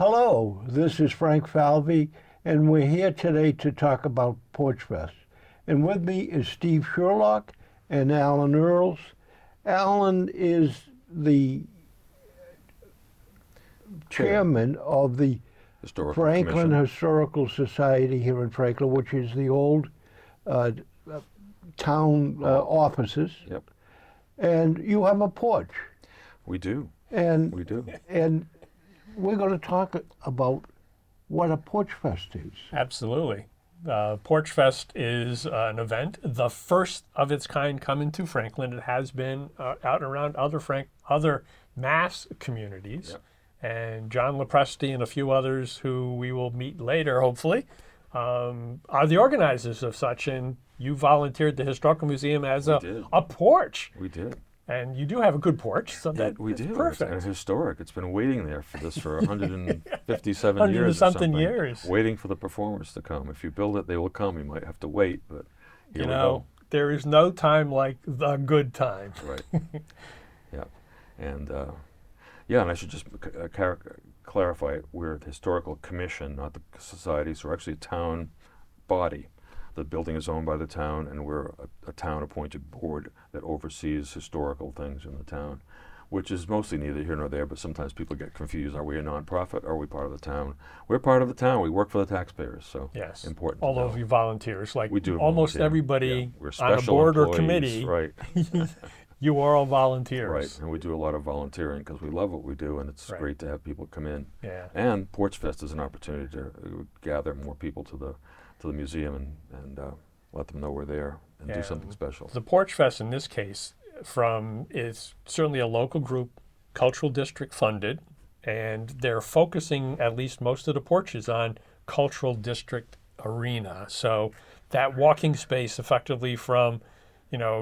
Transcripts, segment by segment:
Hello, this is Frank Falvey, and we're here today to talk about Porch Fest. And with me is Steve Sherlock and Alan Earls. Alan is the chairman of the Franklin Commission. Historical Society here in Franklin, which is the old town offices. Yep, And you have a porch. we do. And We do. and we're going to talk about what a Porch Fest is. Absolutely. Porch Fest is an event, the first of its kind coming to Franklin. It has been out and around other Mass communities. Yep. And John LaPresti and a few others who we will meet later, hopefully, are the organizers of such. And you volunteered the Historical Museum as a porch. We did. And you do have a good porch, so that We is do. perfect. It's historic. It's been waiting there for this for 157 100 years. and or something something, years. Waiting for the performers to come. If you build it, they will come. You might have to wait, but here You we know, there is no time like the good time. go. Right. Yeah. And and I should just clarify, we're the Historical Commission, not the society. So we're actually a town body. The building is owned by the town, and we're a town-appointed board that oversees historical things in the town, which is mostly neither here nor there, but sometimes people get confused. Are we a nonprofit? Are we part of the town? We're part of the town. We work for the taxpayers, so Yes. important to All know. of you volunteers, like We do almost volunteer. everybody Yeah. We're on a special board or employees, committee, Right, you are all volunteers. right. And we do a lot of volunteering because we love what we do, and it's Right. great to have people come in. Yeah. And Porch Fest is an opportunity to gather more people to the museum and let them know we're there and do Yeah. something special. The Porch Fest in this case is certainly a local group, cultural district funded, and they're focusing at least most of the porches on cultural district arena. So that walking space effectively from,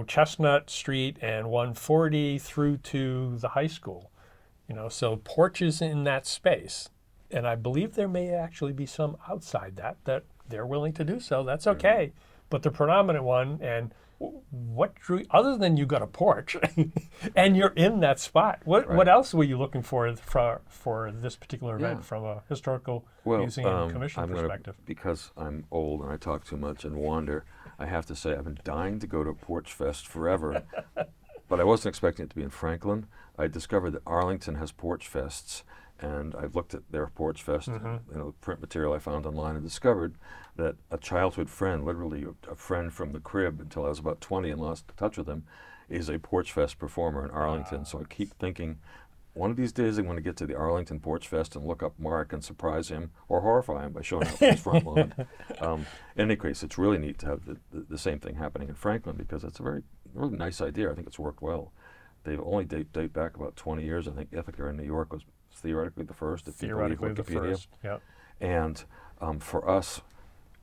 Chestnut Street and 140 through to the high school. So porches in that space. And I believe there may actually be some outside that they're willing to do so. That's okay. But the predominant one, and what drew, other than you got a porch and you're in that spot, what else were you looking for this particular event Yeah. from a historical Well, museum commission I'm perspective? because I'm old and I talk too much and wander, I have to say I've been dying to go to Porch Fest forever, but I wasn't expecting it to be in Franklin. I discovered that Arlington has Porch Fests, and I've looked at their Porch Fest, print material I found online, and discovered that a childhood friend, literally a friend from the crib until I was about 20 and lost touch with him, is a Porch Fest performer in Arlington. So I keep thinking, one of these days I'm going to get to the Arlington Porch Fest and look up Mark and surprise him or horrify him by showing up on his front lawn. In any case, it's really neat to have the same thing happening in Franklin because it's a really nice idea. I think it's worked well. They've only date back about 20 years. I think Ithaca in New York was theoretically the first, if you believe Theoretically the Wikipedia. first, yeah. And for us,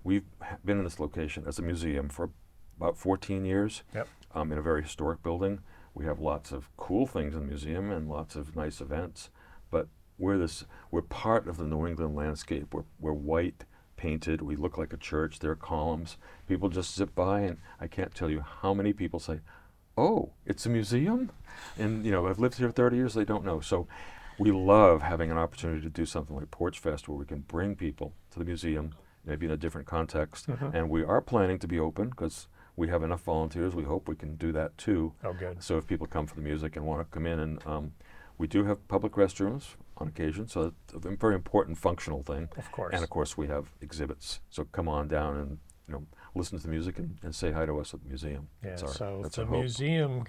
we've been in this location as a museum for about 14 years. Yep. In a very historic building. We have lots of cool things in the museum and lots of nice events, but we're part of the New England landscape. We're white painted. We look like a church. There are columns. People just zip by, and I can't tell you how many people say, "Oh, it's a museum," and I've lived here 30 years. They don't know. So we love having an opportunity to do something like Porch Fest, where we can bring people to the museum, maybe in a different context. And we are planning to be open because we have enough volunteers. We hope we can do that too. Oh, good. So if people come for the music and want to come in, and we do have public restrooms on occasion, so it's a very important functional thing. Of course. And of course we have exhibits. So come on down and listen to the music and say hi to us at the museum. Yeah, That's so that's the our hope. museum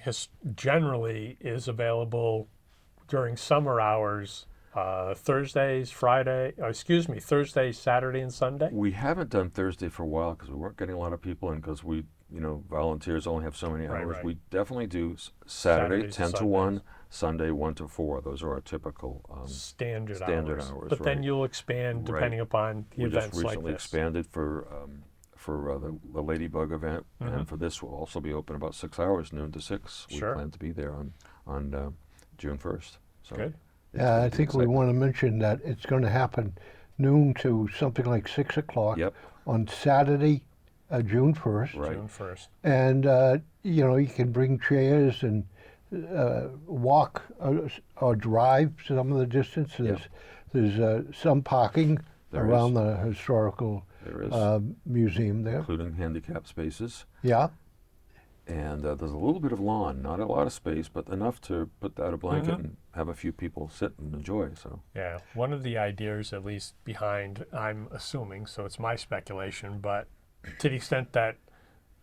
generally is available during summer hours, Thursdays, Saturday, and Sunday. We haven't done Thursday for a while because we weren't getting a lot of people in because we, volunteers only have so many hours. Right. We definitely do Saturday Saturdays 10 and to 1, Sundays. Sunday 1 to 4. Those are our typical Standard hours, But then right. you'll expand depending upon the we events just recently like this. expanded for the Ladybug event, and for this we'll also be open about 6 hours, noon to 6. Sure. We plan to be there on June 1st. So Good. it's Yeah, gonna I be think we exciting. want to mention that it's going to happen noon to something like 6 o'clock Yep. on Saturday, June 1st. Right. June 1st. And, you can bring chairs and walk or drive some of the distance. There's There's some parking There around is. the historical There is, museum there. including handicap spaces. Yeah. And there's a little bit of lawn, not a lot of space, but enough to put out a blanket and have a few people sit and enjoy. So Yeah, one of the ideas, at least behind, I'm assuming, so it's my speculation, but to the extent that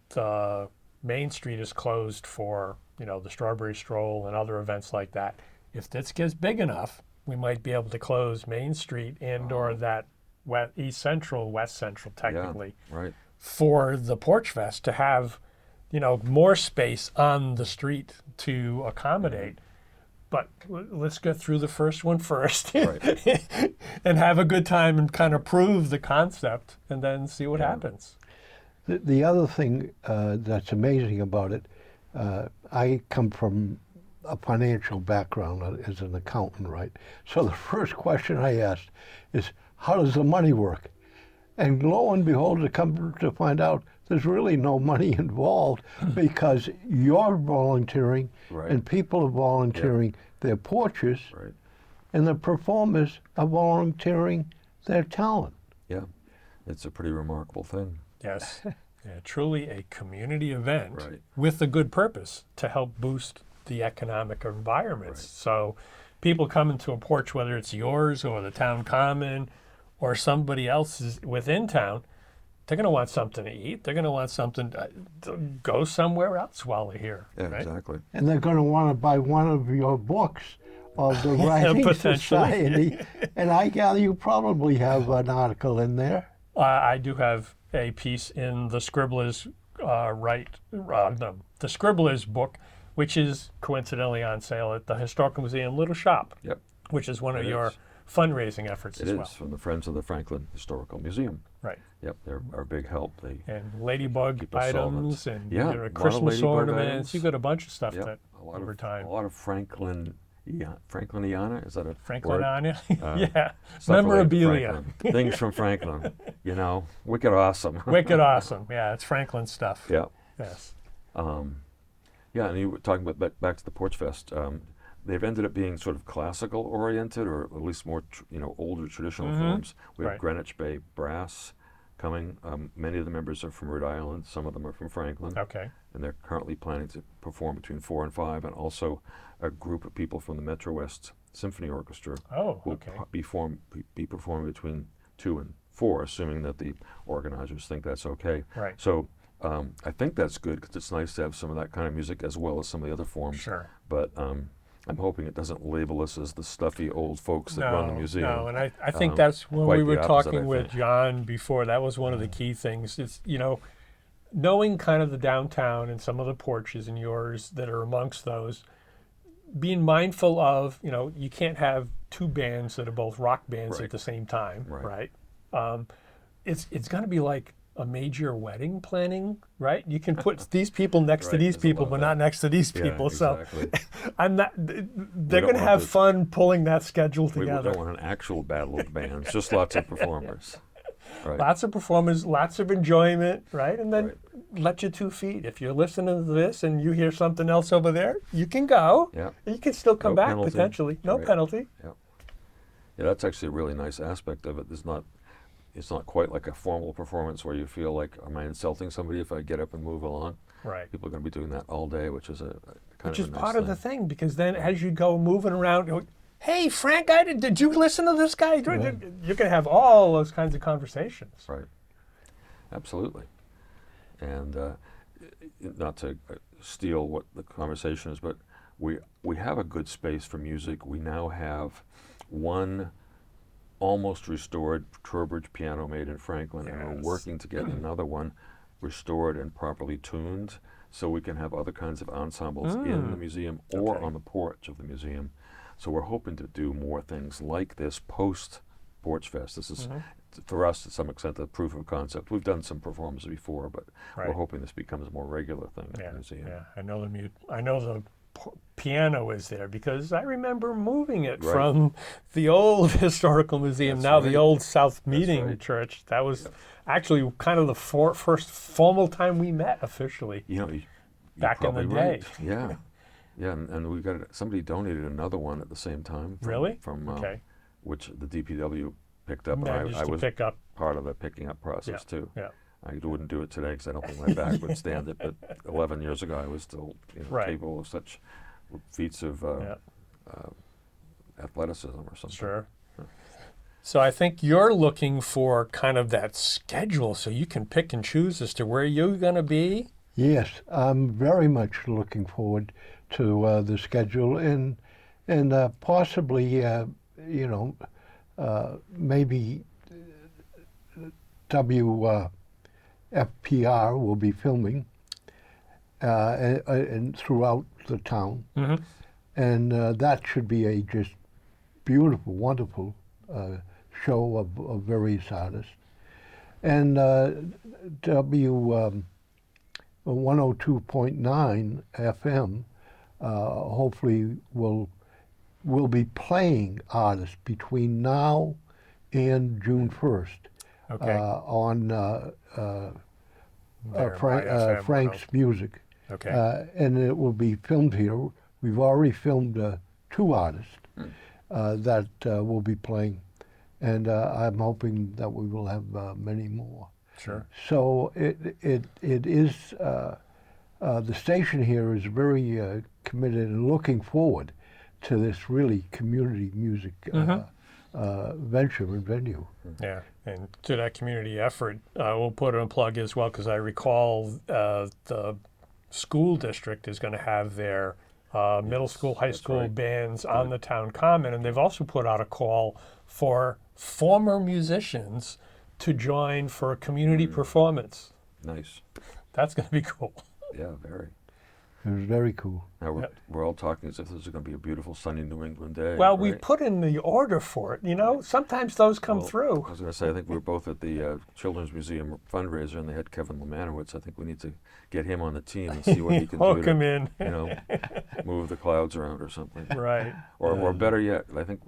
the Main Street is closed for, the Strawberry Stroll and other events like that, if this gets big enough, we might be able to close Main Street and or that East Central, West Central technically, yeah, right. for the Porch Fest to have, more space on the street to accommodate. But let's get through the first one first Right. and have a good time and kind of prove the concept and then see what happens. The other thing that's amazing about it, I come from a financial background as an accountant, right? So the first question I asked is, how does the money work? And lo and behold, I come to find out there's really no money involved because you're volunteering Right. and people are volunteering their porches Right. and the performers are volunteering their talent. Yeah. It's a pretty remarkable thing. Yes. Yeah, truly a community event Right. with a good purpose to help boost the economic environments. Right. So people coming to a porch, whether it's yours or the town common or somebody else's within town, they're going to want something to eat. They're going to want something to go somewhere else while they're here. Yeah, right? exactly. And they're going to want to buy one of your books of the Writing potentially. Society. And I gather you probably have an article in there. I do have a piece in the Scribblers the Scribblers book, which is coincidentally on sale at the Historical Museum Little Shop, Yep. which is one of It your is. fundraising efforts It as is well. from the Friends of the Franklin Historical Museum. Right. Yep, they're our big help. They And ladybug Keep us items solvent. and Yeah, there a are lot of Christmas ladybug ornaments. items. You've got a bunch of stuff Yep, that a lot over of time. a lot of Frankliniana. Is that a Franklin word? Anya. Uh, Yeah. Stuff related to Memorabilia. Franklin. Things from Franklin. Wicked awesome. Wicked awesome. Yeah, it's Franklin stuff. Yeah. Yes. Yeah, and you were talking about back to the Porch Fest. They've ended up being sort of classical oriented, or at least more, older traditional forms. We have Right. Greenwich Bay Brass coming. Many of the members are from Rhode Island. Some of them are from Franklin. Okay. And they're currently planning to perform between 4 and 5, and also a group of people from the Metro West Symphony Orchestra Oh, will okay. be performing between 2 and 4, assuming that the organizers think that's okay. Right. So I think that's good because it's nice to have some of that kind of music as well as some of the other forms. Sure. But I'm hoping it doesn't label us as the stuffy old folks that run the museum. No, and I think Um, that's when quite we were the opposite, talking I with think. John before, that was one of the key things. It's, knowing kind of the downtown and some of the porches and yours that are amongst those, being mindful of, you can't have two bands that are both rock bands Right. at the same time, Right. right? It's going to be like a major wedding planning, right? You can put these people next to Right, these there's a people, lot of but that. not next to these Yeah, people. exactly. So I'm not. They're don't going to want have to- fun pulling that schedule We together. don't want an actual battle of bands, just lots of performers. Right. Lots of performers, lots of enjoyment, right? And then Right. let your 2 feet. If you're listening to this and you hear something else over there, you can go. Yeah. You can still come No back penalty. potentially. No Right. penalty. Yeah, that's actually a really nice aspect of it. It's not quite like a formal performance where you feel like, am I insulting somebody if I get up and move along? Right. People are going to be doing that all day, which is kind Which of is a nice part of the thing. thing, because then as you go moving around, hey, Frank, did you listen to this guy? Right. You can have all those kinds of conversations. Right. Absolutely. And not to steal what the conversation is, but we have a good space for music. We now have one almost restored Trowbridge piano made in Franklin, and we're Yes. working to get another one restored and properly tuned so we can have other kinds of ensembles in the museum or Okay. on the porch of the museum. So we're hoping to do more things like this post Porch Fest. This is, for us, to some extent, a proof of concept. We've done some performances before, but Right. we're hoping this becomes a more regular thing at Yeah, the museum. yeah. I know the piano is there because I remember moving it Right. from the old historical museum, That's now the right. old South Meeting right. Church. That was actually kind of the first formal time we met officially. You're Back in the probably day. right. Yeah, yeah, and we got somebody donated another one at the same time. Really? From Okay. which the DPW picked up, and Managed I to was pick up. part of the picking up process too. Yeah. I wouldn't do it today because I don't think my back would stand it. But 11 years ago, I was still Right. capable of such feats of athleticism or something. Sure. So I think you're looking for kind of that schedule so you can pick and choose as to where you're going to be. Yes, I'm very much looking forward to the schedule and possibly, maybe WFPR will be filming and throughout the town, Mm-hmm. and that should be a just beautiful, wonderful show of various artists. And W 102.9 FM hopefully will be playing artists between now and June 1st Okay. on There, my FM, Frank's music. Okay. And it will be filmed here. We've already filmed 2 artists that will be playing, and I'm hoping that we will have many more. Sure. So it is the station here is very committed and looking forward to this really community music venture and venue. Yeah, and to that community effort, we'll put in a plug as well, because I recall the school district is going to have their middle school, high school right. bands on the town common, and they've also put out a call for former musicians to join for a community performance. Nice. That's going to be cool. Yeah, very. It was very cool. Now we're all talking as if this is going to be a beautiful sunny New England day. Well, right? we put in the order for it, Sometimes those come Well, through. I was going to say, I think we were both at the Children's Museum fundraiser, and they had Kevin Lemanowitz. I think we need to get him on the team and see what he can do Hook to, him in. move the clouds around or something. Right. Or better yet, I think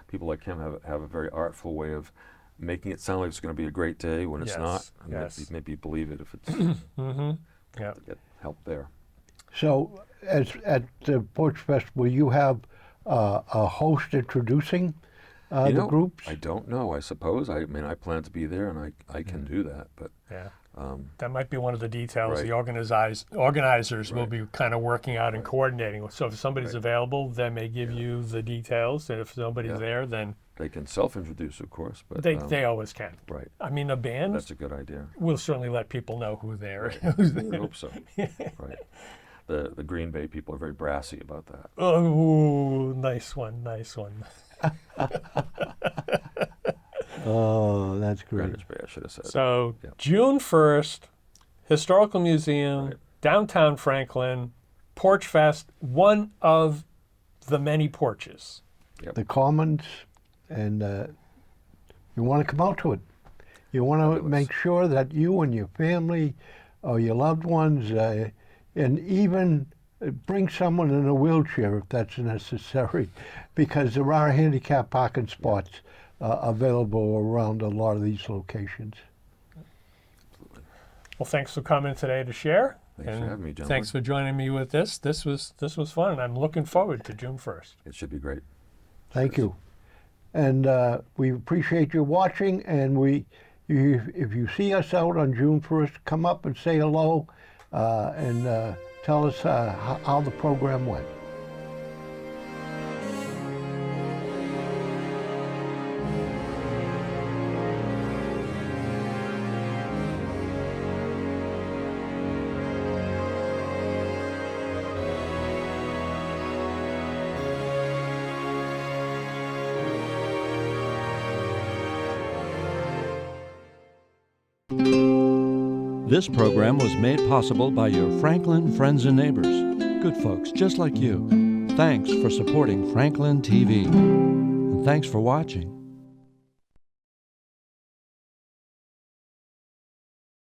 people like him have a very artful way of making it sound like it's going to be a great day when it's Yes, not. And yes. maybe believe it if it's Mm-hmm. Yeah. to get help there. So at the Porch Fest, will you have a host introducing the groups? I don't know. I suppose. I mean, I plan to be there, and I can do that. But Yeah. That might be one of the details Right. the organizers will be kind of working out and coordinating. So if somebody's available, they may give you the details, and if nobody's there, then they can self-introduce, of course. But they always can. right. I mean, a band That's a good idea. will certainly let people know who they're. Right. Who's I there. hope so. Right. The Green Bay people are very brassy about that. Oh, nice one. Oh, that's great. Greenwich Bay, I should have said. So Yeah. June 1st, Historical Museum, Right. downtown Franklin, Porch Fest, one of the many porches. The Commons, and you want to come out to it. You want to Fabulous. make sure that you and your family or your loved ones, and even bring someone in a wheelchair if that's necessary, because there are handicap parking spots available around a lot of these locations. Well, thanks for coming today to share. Thanks for having me, gentlemen. Thanks for joining me with this. This was fun, and I'm looking forward to June 1st. It should be great. Thank you. And we appreciate you watching, and if you see us out on June 1st, come up and say hello and tell us how the program went. This program was made possible by your Franklin friends and neighbors, good folks just like you. Thanks for supporting Franklin TV. And thanks for watching.